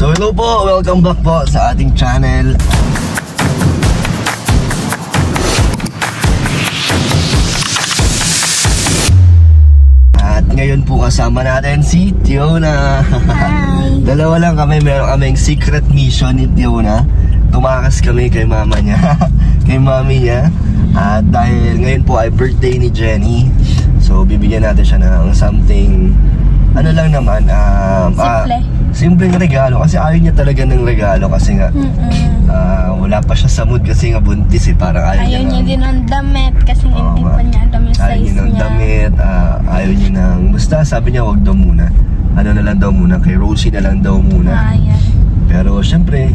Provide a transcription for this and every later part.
So hello po, welcome back po sa ating channel. At ngayon po kasama natin si Tiona. Hi! Dalawa lang kami, meron kaming secret mission ni Tiona. Tumakas kami kay mama niya, kay mami niya. At dahil ngayon po ay birthday ni Jenny, so bibigyan natin siya ng something, ano lang naman, simpleng regalo kasi ayaw niya talaga ng regalo kasi nga wala pa siya sa mood kasi nga buntis eh, parang ayaw niya din ng damit kasi hindi pa niya alam yung size niya. Ayaw niya ng damit, ayaw niya ng, basta sabi niya wag daw muna, ano na lang daw muna, kay Rosie na lang daw muna. Pero syempre,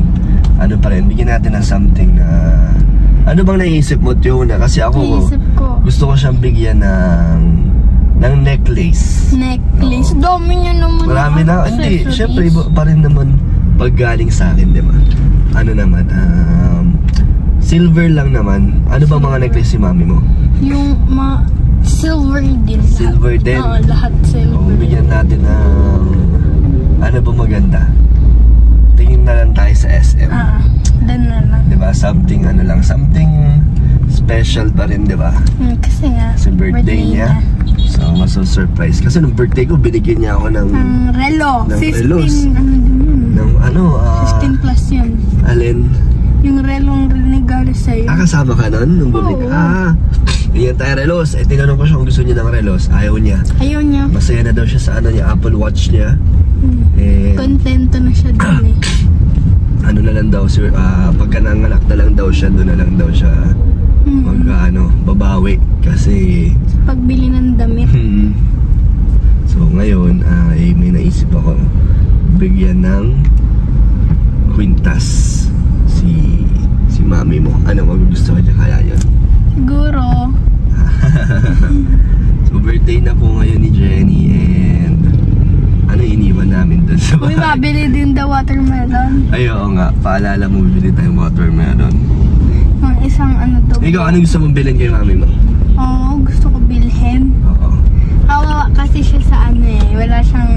ano pa rin, bigyan natin ng something na, ano bang naisip mo, Tiona? Kasi ako, gusto ko siyang bigyan ng necklace. Necklace? No. Dami niya naman. Marami na. Hindi, syempre iba pa rin naman pag galing sa akin, di ba? Ano naman, silver lang naman. Ano ba mga necklace si mami mo? Yung silver din. Silver din? Oo, lahat silver. O, bigyan natin ng, ano ba maganda? Tingin na lang tayo sa SM. Dan na lang. Di ba? Something, ano lang, something special pa rin, di ba? Kasi nga, kasi birthday niya. So, maso-surprise. Kasi nung birthday ko, binigyan niya ako ng relo. Ng 15, relos. Ng ano, 15 plus yun. Alin? Yung relong regalo sa'yo. Kasama ka nun? Nung bumili ka? Bigyan tayo relos. Eh, tinanong ko siya kung gusto niya ng relos. Ayaw niya. Ayaw niya. Masaya na daw siya sa ano niya, Apple Watch niya. Kontento na siya dun eh. Ano na lang daw, sir, pagka nanganak na lang daw siya, doon na lang daw siya babawi. Kasi pagbili ng damit. So ngayon, may naisip ako bigyan ng kwintas si mami mo. Ano magugusto ka niya kaya yun? Siguro. So birthday na po ngayon ni Jenny and ano iniwan namin doon sa bahay. Uy, mabili din daw watermelon. Ay, oo nga. Paalala mo, bibili tayong watermelon. Isang ano daw. Ikaw, ano gusto mong bilhin kay mami mo? Oo, gusto ko bilhin. Oo. Kawawa kasi siya sa ano eh. Wala siyang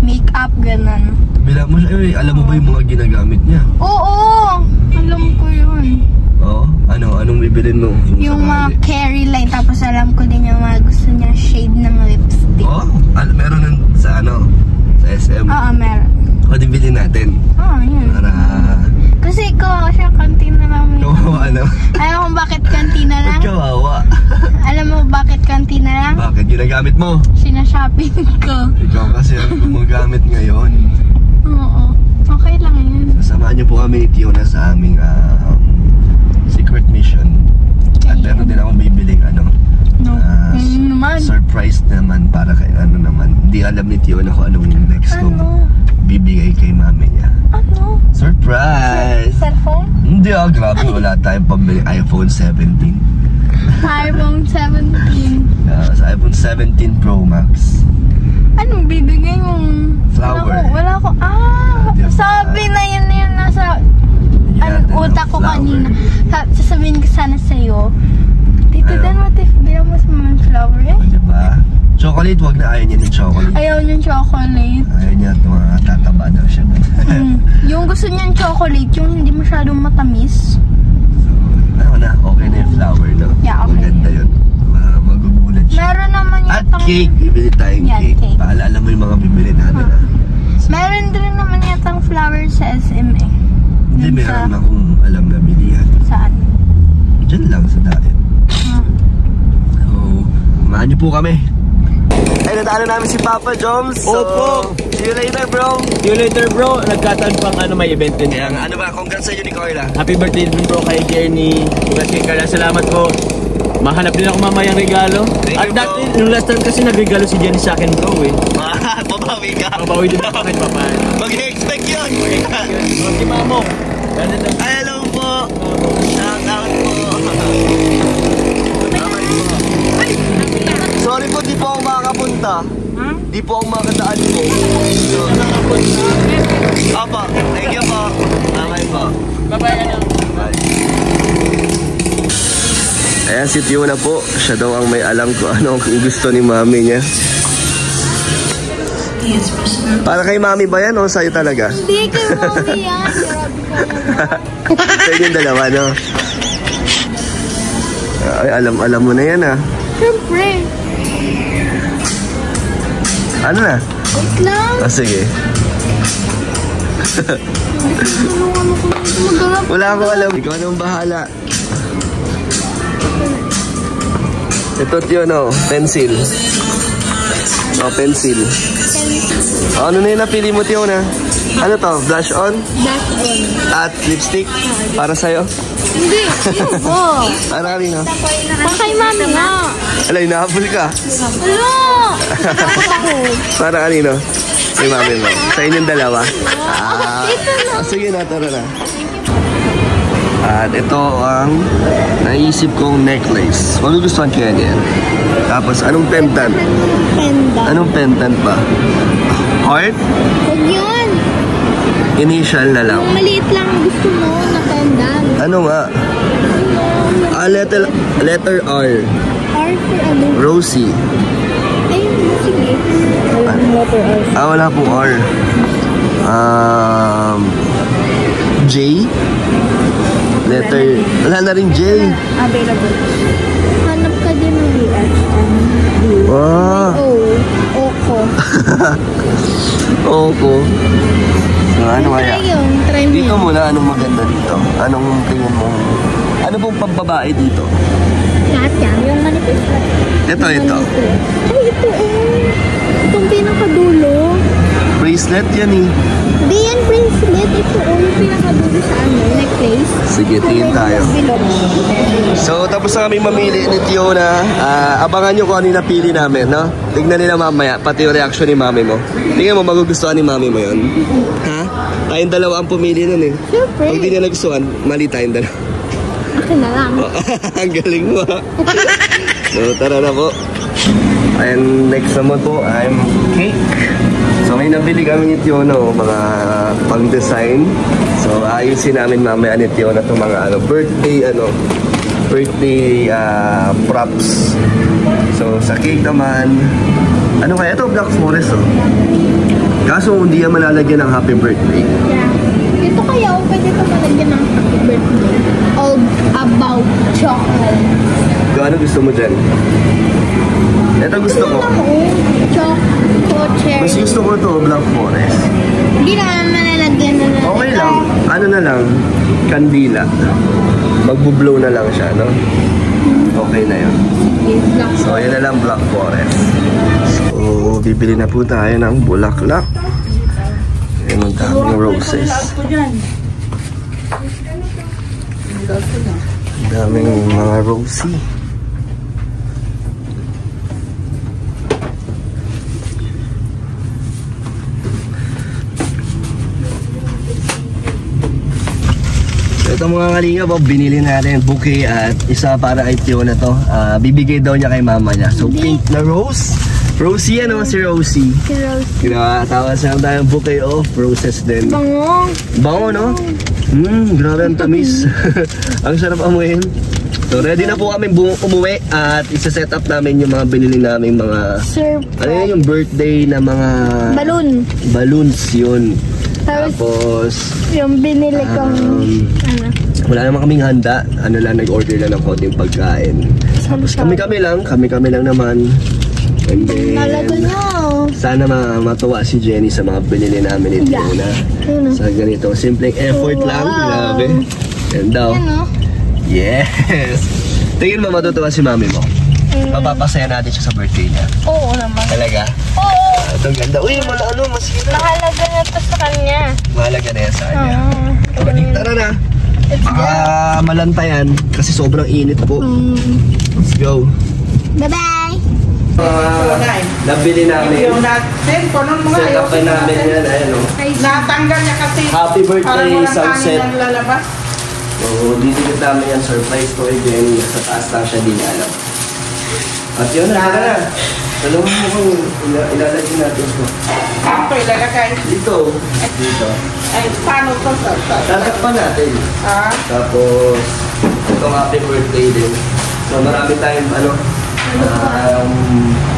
make-up, ganun. Bilang mo siya, alam mo ba yung mga ginagamit niya? Oo! Alam ko yun. Oo? Anong bibilin mo? Yung mga carry line, tapos alam ko din yung mga gusto niya shade ng lipstick. Oo? Meron nun sa ano? Sa SM? Oo, meron. O, di bilhin natin? Oo, yun. Para... Kasi kawawa siya, kantina lang. Kawawa ano? Alam mo bakit kantina lang? Kawawa. Alam mo bakit kantina lang? Bakit? Ginagamit mo? Sinashopping ko. Ikaw kasi ang gumagamit ngayon. Oo. Okay lang yun. Sasamahan niyo po kami ni Tiona sa aming secret mission. At meron din akong bibiling surprise naman para kay naman. Hindi alam ni Tiona kung anong next kong bibigay kay mami niya. Ano? Surprise! Cellphone? Hindi grabe. Wala tayong pambili iPhone 17. iPhone 17. Sa iPhone 17 Pro Max. Anong bibigay mong? Flower. Wala ko. Sabi na yun nasa utak ko kanina. Sasabihin ko sana sa'yo. Tito Dan, what if bilang mo sa mga flower eh? Diba? Chocolate, wag na. Ayaw niya ng chocolate. Ayaw niya chocolate. Ayaw niya, tataba daw siya. Yung gusto niyang chocolate, yung hindi masyadong matamis. So, okay na yung flower, no? Yeah, okay. Maganda yun. Magugulat siya. Meron naman yung at cake, bibili tayong cake. Paalala mo yung mga bibili natin. Meron din naman yatang flower sa SM eh. Hindi, meron akong alam na bilihan. Saan? Diyan lang sa dati. So, kumahan niyo po kami. Ay, natalo namin si Papa Joms. So, opo. See you later, bro. See you later, bro. Nagkataon pang may event din. Ano ba? Congrats sa inyo ni Carla. Happy birthday din, bro, kay Jenny. Congrats kay Carla. Salamat po. Mahanap din ako mamayang regalo. At dati, nung last time kasi nagregalo si Jenny sa akin, bro, eh. Babawi ka. Babawi din ako kahit papahan. Mag-expect yun. Si Mamo. Hello po. Shout out po. Sorry po, di po ako makakapunta. Di po ako makakadaan po. Apa, thank you po. Okay po. Bye-bye. Bye. Ayan si Tiona po. Siya daw ang may alam ko ano ang gusto ni mami niya. Para kay mami ba yan o sa'yo talaga? Hindi, kay mami yan. Grabe ka naman. Sa'yo yung dalawa, no? Ay, alam mo na yan, ah. Siyempre. Ano na? Wait lang. Ah, sige. Wala akong alam. Ikaw nang bahala. Ito yun, oh. Pencil. Oh, pencil. Oh, ano na yung napili mo, Tiyo, na? Ano to? Blush on? Blush on. At lipstick? Para sa'yo? Hindi. Sino po? Para kanina? Pang kay mami nga. Alay, nahabol ka. Ano? Para kanino? Kay mami mo. Sa inyong dalawa? Ito na. Sige na, tara na. At ito ang naisip kong necklace. Magugustuhan kaya niyan. Tapos, anong pendant? Pendant. Anong pendant ba? Heart? Huwag yun. Initial na lang. Yung maliit lang gusto mo na pendant. Ano nga? Letter R. R for ano? Rosie. Ay, sige. Letter R. Wala pong R. J? Letter... Wala na rin J. Available. Hanap ka din ng US. Oko. Oko. So, ano kaya? Try yun. Try mo Dito yun. muna, anong maganda dito? Anong tingin mo? Ano pong pambabae dito? Lahat yan. Yung manipis lang. Ito. Ay, ito Itong pinakadulo. Bracelet yan eh. Hindi yan bracelet. Ito yung pinakadulo sa necklace. Sige, tingin tayo. So, tapos na kami mamili ni Tiona. Abangan nyo kung ano yung napili namin, no? Tignan nila mamaya, pati yung reaction ni mami mo. Tingnan mo, magugustuhan ni mami mo yun. Ha? Tayong dalawa ang pumili nun eh. Siyempre. Pag di niya nagustuhan, mali tayong dalawa. Akin na lang. Ang galing mo ha. So, tara na po. And next naman po, I'm cake. So, may nabili kami ni Tiona, mga pang-design. So, ayusin namin mamaya ni Tiona itong mga birthday props. So, sa cake naman, ano kaya ito? Black Forest, oh. Kaso, hindi yan malalagyan ng happy birthday. Yeah. Ito kaya, pwede ito malagyan ng happy birthday. All about chocolate. So, ano gusto mo dyan? Ito gusto ko. Chocolate cherry. Mas gusto ko ito, Black Forest. Hindi naman malalagyan na lang. Okay lang. Ano na lang? Kandila. Magbo-blow na lang siya, no? Okay na yun. So, yun na lang, Black Forest. So, bibili na po tayo ng bulaklak. Ayan ang daming roses. Ang daming mga rosy. Ito mga kalinga po, binili natin bouquet at isa para kay Tiona to. Bibigay daw niya kay mama niya. So, pink na rose. Rosie yan, si Rosie. Si Rosie. Tawas na tayong bouquet of roses din. Bango. Bango, no? Grabe ang tamis. Ang sarap amuin. So, ready na po kami umuwi at isa-set up namin yung mga binili namin mga... Surprise. Ano yun, yung birthday na mga... Balloons yun. Tapos... Yung binili kong... Wala naman kaming handa. Ano lang, nag-order lang ng konting pagkain. Tapos kami-kami lang naman. And then... Nalago nyo. Sana matuwa si Jenny sa mga binili namin ito na. Sa ganito, simpleng effort lang. Grabe. Yan daw. Yes! Tingin mo matutuwa si mami mo. Mapapasaya natin siya sa birthday niya. Oo naman. Talaga? Oo. Itong ganda. Uy, masira. Mahalaga na to sa kanya. Mahalaga na yan sa kanya. Tara na. Baka malantayan kasi sobrang init po. Let's go. Bye-bye. Nabili namin. Set up pa namin yan. Ayan o. Natanggal niya kasi. Happy birthday, Sunset. Lalabas. So, didikit namin yan. Surprise ko again. Sa taas lang siya, di niya alam. At yun na, tara na. Talungan mo kung ilalagay natin ito. Ako ilalagay. Dito. Dito. Ay, paano ito? Tatakpan natin. Ah? Tapos, itong happy birthday din. So, marami tayong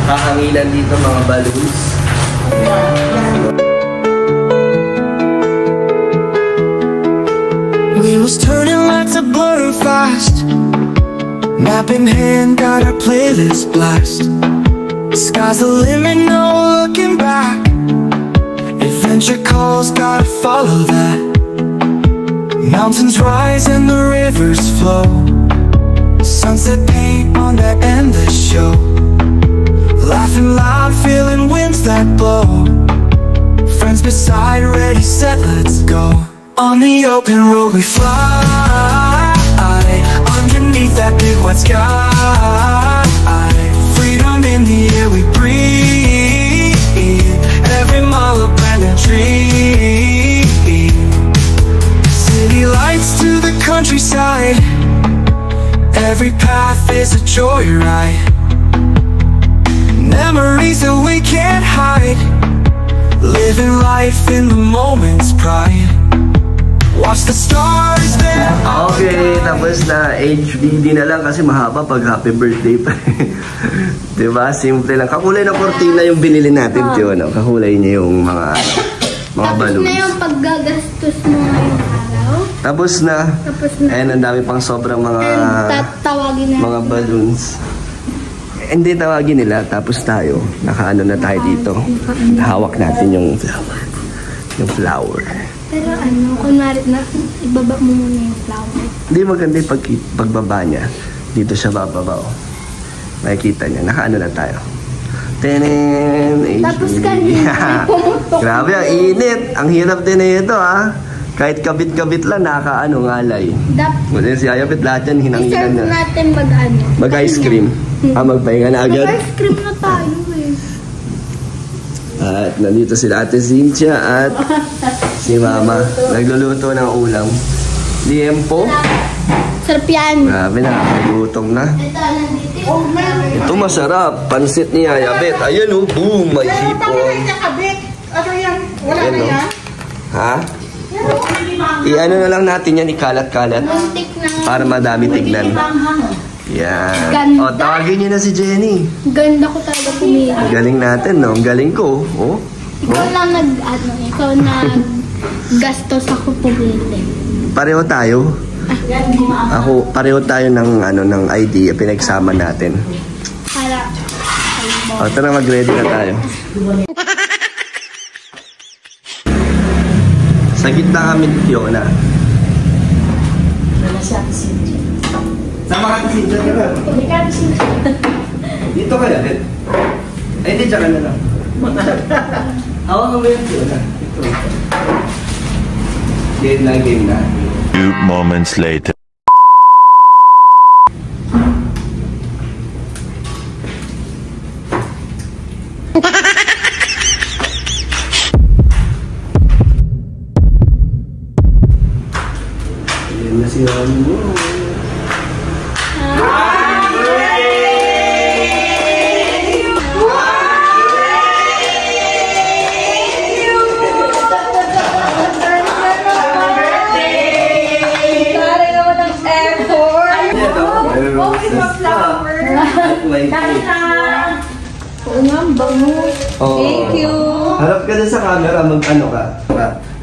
hahanginan dito, mga balloons. Wheels turning, lights are blurring fast. Map in hand, got our playlist blast. Sky's the limit, no looking back. Adventure calls, gotta follow that. Mountains rise and the rivers flow. Sunset paint on that endless show. Laughing loud, feeling winds that blow. Friends beside, ready, set, let's go. On the open road we fly, underneath that big white sky. Freedom in the air we breathe. Every mile a brand new tree. City lights to the countryside. Every path is a joyride. Memories that we can't hide. Living life in the moment's pride. Watch the stars there. Okay, tapos na. HDD na lang kasi mahaba pag happy birthday pa. Diba? Simple lang. Kakulay na kortina yung binili natin, tiyo, no? Kakulay niya yung mga balloons. Tapos na yung paggagastos mo ngayong araw. Tapos na. Ayan, ang dami pang sobrang mga tatawagin na mga balloons. Hindi tawagin nila. Tapos tayo. Nakaano na tayo dito. Hawak natin yung flower. Yung flower. Pero kunwari na ibaba mo muna yung flower. Hindi maganda yung pagbaba niya. Dito siya bababa, oh. Makikita niya. Nakaano na tayo. Tenen! Tapos kanina, pumutok. Grabe, ang init. Ang hirap din na ito, ha. Kahit kabit-kabit lang, ngalay. Wala si Ayabit, lahat yan, hinang-hinan na. Iserve natin mag-ice cream. Magpahinga na agad. Mag-ice cream na tayo, eh. At nandito sila Ate Cynthia at si Mama. Nagluluto ng ulam. Liempo. Sarap yan. Grabe na, nagutom na. Ito, nandito. Ito masarap. Pansit ni Ayabet. Ayan, oh, boom, may hipon. Ano yan? Wala Ayan, na oh. yan? Ha? I-ano na lang natin yan, ikalat-kalat. Muntik na. Para madami tignan. Yan. Ganda. O, tawagin niyo na si Jenny. Ganda ko talaga pumili. Ang galing natin, no? Ang galing ko, oh. Ikaw nag-gastos ako pumili. Pareho tayo. Pareho tayo ng ID, pinagsama natin. Para. O, tara, mag-ready na tayo. Sa gitna kami ni Fiona. Sama ka si Cynthia. Dito ka na, Bet. Ay, hindi, dyan ka na lang. Hawak ka ba yung Fiona? Ito. Game na. Few moments later. Ayan na si Ronnie mo. Thank you. Harap ka din sa camera, mag-ano ka.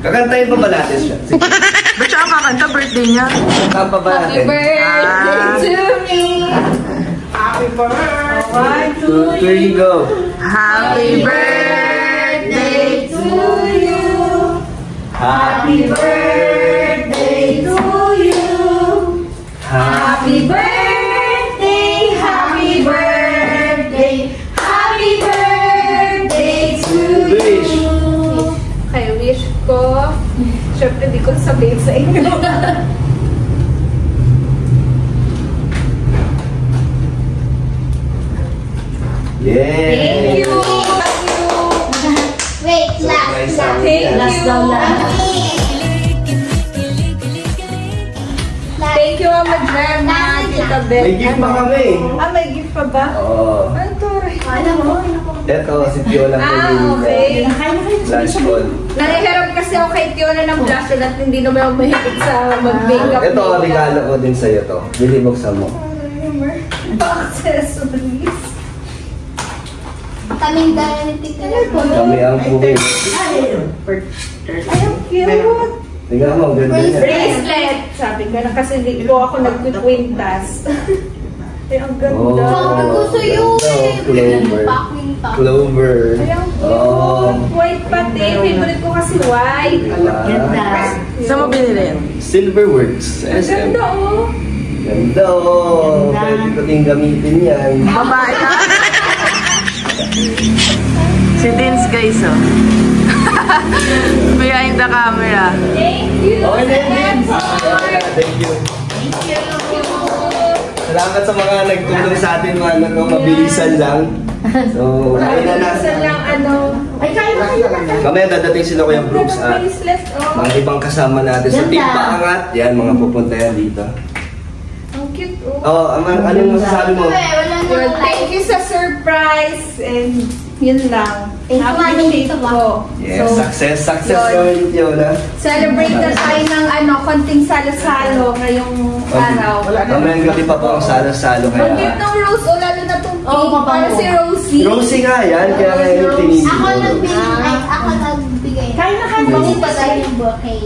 Kakantayin pa ba natin siya? Sige. Ba't siya ang kakanta? Birthday niya? Kantayin pa ba natin? Happy birthday to me. Happy birthday. 1, 2, 3, go! Happy birthday to you. Happy birthday to you. Happy birthday, happy birthday, happy birthday to Wish. you. Kaya wish ko, syempre di ko sabihin sa inyo. Yeah! Thank you! Wait, last. Thank you! Thank you, Mama Jem, Tita Beth. May gift pa kami! May gift pa ba? Oo. Ano to? Ito, si Fiona po yung Okay. flash call. Nangiharap kasi ako kay Tiona ng blush at hindi naman ako mahigit sa mag-makeup. Ito, regalo ko din sa'yo to. Bili mo sa mo. Accessories. Kaming dahil ni Tita Lord. Kami ang puwi. Ay, ang cute. Tingnan mo, ganda niya. Bracelet. Sabi ko na kasi hindi po ako nagkukwintas. Ay, ang ganda. Sabi ko sa'yo eh. Clover. Clover. Ay, ang cute. Oh. White pati. Favorite ko kasi white. Ganda. Saan mo binili yan? Silverworks. Ang SM. ganda oh. Ganda oh. Pwede ko din gamitin yan. Babae ka? Si Dins guys, oh. Behind the camera. Thank you. Okay na yun. Thank you. Salamat sa mga nagtulong sa atin, mga mabilisan lang. So, ayun na Isa lang ano. Ay, kaya na. Mamaya dadating sila Kuya Brooks at Bracelet oh. mga ibang kasama natin sa Team Paangat. Yan, mga pupunta yan dito. Ang cute oh. Oh, anong masasabi mo? Well, thank you sa surprise and yun lang. Happy Happy ko. Yes, success yun. naman yung Tiona. Celebrate na tayo ng konting salo-salo ngayong araw. Mamayang gabi pa po ang salo-salo Ang kaya. cute ng Rose, o lalo na itong Oo, pink. Para si Rosie. Rosie nga yan, kaya ngayon yung pinili Ako ko. nagbigay. Ako nagbigay. Kaya na kayo Hindi pa pa tayo yung bouquet.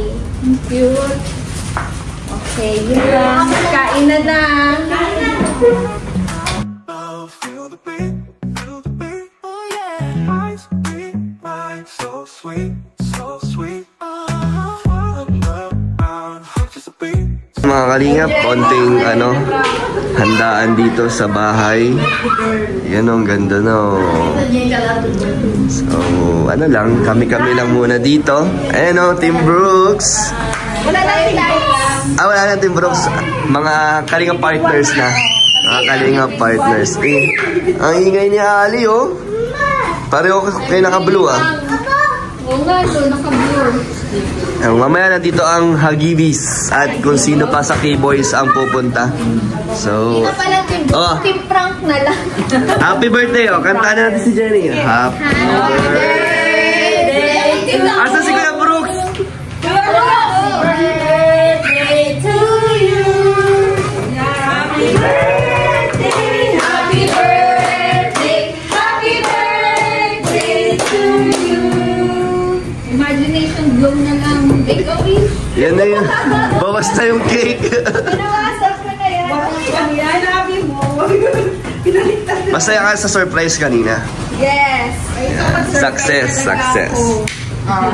Cute. Okay, yun lang. Kain na na. Feel the beat, oh yeah. Eyes beat, mind so sweet, so sweet. Just a beat. Mga kalingap, konting handaan dito sa bahay. Yan ang ganda no. So, lang, kami-kami lang muna dito. Ayan o, Team Brooks. Wala na sila. Wala na Team Brooks. Mga kalingap partners na. Mga kalingap partners. Ang ingay ni Ali oh. Pareho kayo naka-blue ah. Oo nga, naka-blue. Mamaya na dito ang Hagibis at kung sino pa sa K-Boys ang pupunta. So, Ito pala team prank na lang. happy birthday oh. Kantaan natin si Jenny. Happy birthday. Asa si Kuya Brooks? Birthday to you. Happy birthday, happy birthday, happy birthday to you. Imagination blow na lang. Ikaw is. Yan na yun. Bawas na yung cake. Pinawasak ko na yan. Yan, happy mo. Masaya ka sa surprise kanina. Yes. Ay, Success, surprise na success. ako.